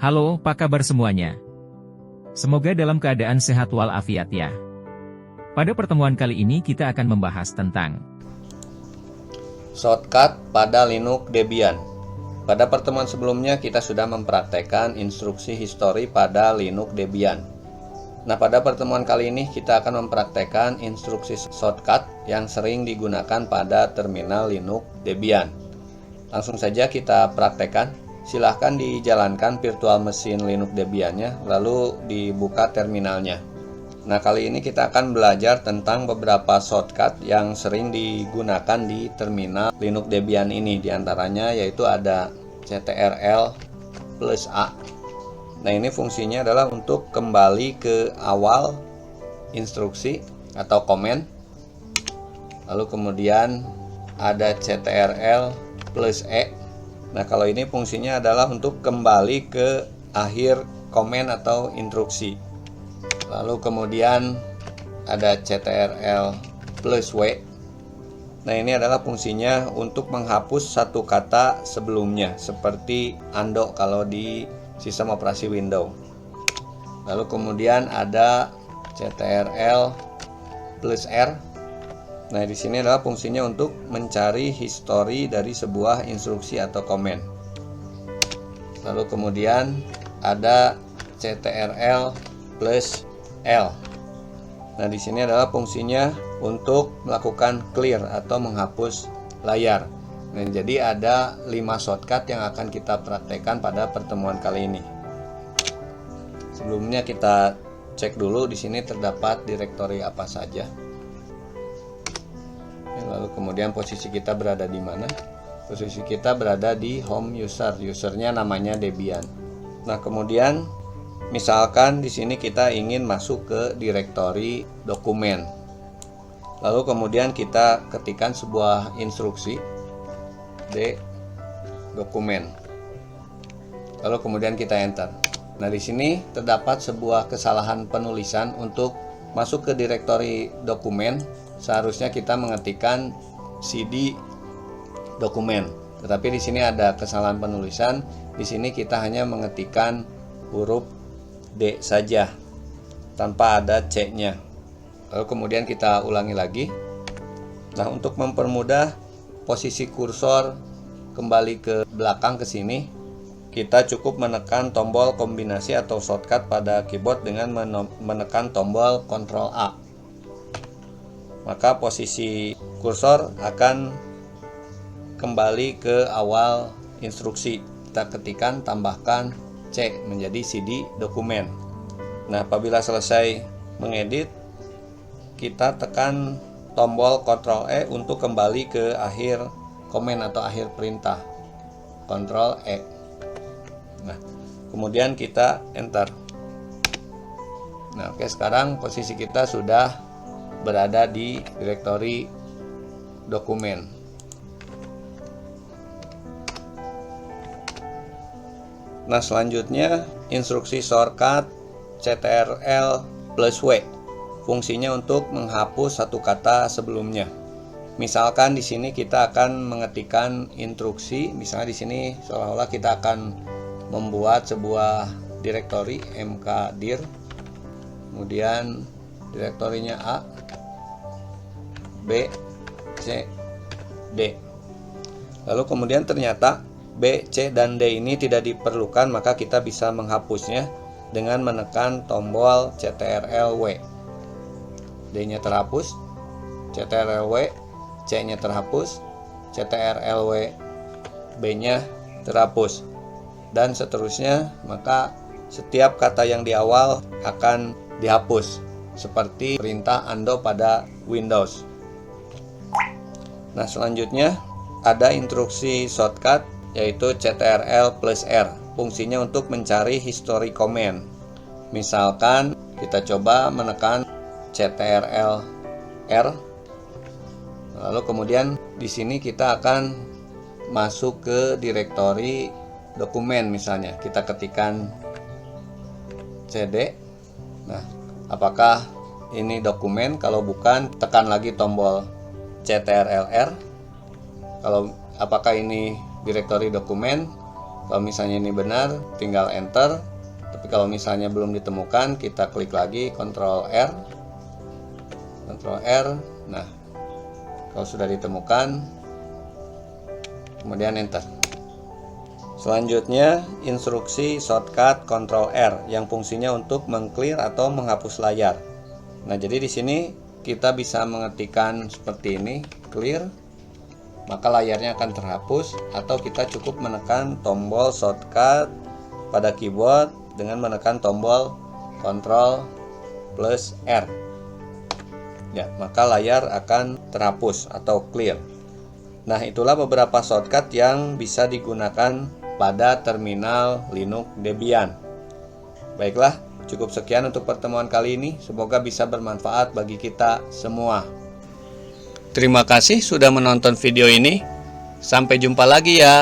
Halo, apa kabar semuanya? Semoga dalam keadaan sehat walafiat ya. Pada pertemuan kali ini kita akan membahas tentang shortcut pada Linux Debian. Pada pertemuan sebelumnya kita sudah mempraktekkan instruksi histori pada Linux Debian. Nah, pada pertemuan kali ini kita akan mempraktekkan instruksi shortcut yang sering digunakan pada terminal Linux Debian. Langsung saja kita praktekkan. Silahkan dijalankan virtual machine Linux Debian-nya, lalu dibuka terminalnya. Nah, kali ini kita akan belajar tentang beberapa shortcut yang sering digunakan di terminal Linux Debian ini. Di antaranya yaitu ada CTRL+A. Nah, ini fungsinya adalah untuk kembali ke awal instruksi atau komen. Lalu kemudian ada CTRL+E. Nah, kalau ini fungsinya adalah untuk kembali ke akhir komen atau instruksi. Lalu kemudian ada CTRL+W. Nah, ini adalah fungsinya untuk menghapus satu kata sebelumnya, seperti undo kalau di sistem operasi Windows. Lalu kemudian ada CTRL+R. Nah, di sini adalah fungsinya untuk mencari histori dari sebuah instruksi atau komen. Lalu kemudian ada CTRL+L. Nah, di sini adalah fungsinya untuk melakukan clear atau menghapus layar. Nah, jadi ada 5 shortcut yang akan kita praktekkan pada pertemuan kali ini. Sebelumnya kita cek dulu di sini terdapat direktori apa saja. Lalu kemudian posisi kita berada di mana? Posisi kita berada di home user. Usernya namanya Debian. Nah, kemudian misalkan di sini kita ingin masuk ke direktori dokumen. Lalu kemudian kita ketikkan sebuah instruksi d dokumen. Lalu kemudian kita enter. Nah, di sini terdapat sebuah kesalahan penulisan. Untuk masuk ke direktori dokumen seharusnya kita mengetikkan cd dokumen. Tetapi di sini ada kesalahan penulisan. Di sini kita hanya mengetikkan huruf D saja tanpa ada C-nya. Lalu kemudian kita ulangi lagi. Nah, untuk mempermudah posisi kursor kembali ke belakang ke sini, kita cukup menekan tombol kombinasi atau shortcut pada keyboard dengan menekan tombol Ctrl A. Maka posisi kursor akan kembali ke awal instruksi. Kita ketikkan tambahkan C menjadi CD dokumen. Nah, apabila selesai mengedit, kita tekan tombol Ctrl E untuk kembali ke akhir komen atau akhir perintah. Ctrl E. Nah, kemudian kita enter. Nah, oke, sekarang posisi kita sudah berada di direktori dokumen. Nah, selanjutnya instruksi shortcut CTRL+W. Fungsinya untuk menghapus satu kata sebelumnya. Misalkan di sini kita akan mengetikkan instruksi, misalnya di sini seolah-olah kita akan membuat sebuah direktori mkdir. Kemudian direktorinya A, B, C, D. Lalu kemudian ternyata B, C, dan D ini tidak diperlukan, maka kita bisa menghapusnya dengan menekan tombol CTRL-W. D-nya terhapus, CTRL-W, C-nya terhapus, CTRL-W, B-nya terhapus, dan seterusnya. Maka setiap kata yang di awal akan dihapus, seperti perintah undo pada Windows. Nah, selanjutnya ada instruksi shortcut yaitu CTRL+R. Fungsinya untuk mencari histori komen. Misalkan kita coba menekan CTRL+R. Lalu kemudian di sini kita akan masuk ke direktori dokumen, misalnya kita ketikkan CD. Nah, apakah ini dokumen? Kalau bukan, tekan lagi tombol CTRL+R. Kalau apakah ini direktori dokumen? Kalau misalnya ini benar, tinggal enter. Tapi kalau misalnya belum ditemukan, kita klik lagi Ctrl R. Ctrl R. Nah, kalau sudah ditemukan, kemudian enter. Selanjutnya, instruksi shortcut Ctrl R yang fungsinya untuk mengclear atau menghapus layar. Nah, jadi di sini kita bisa mengetikkan seperti ini, clear, maka layarnya akan terhapus, atau kita cukup menekan tombol shortcut pada keyboard dengan menekan tombol Ctrl plus R. Ya, maka layar akan terhapus atau clear. Nah, itulah beberapa shortcut yang bisa digunakan pada terminal Linux Debian. Baiklah, cukup sekian untuk pertemuan kali ini. Semoga bisa bermanfaat bagi kita semua. Terima kasih sudah menonton video ini. Sampai jumpa lagi ya.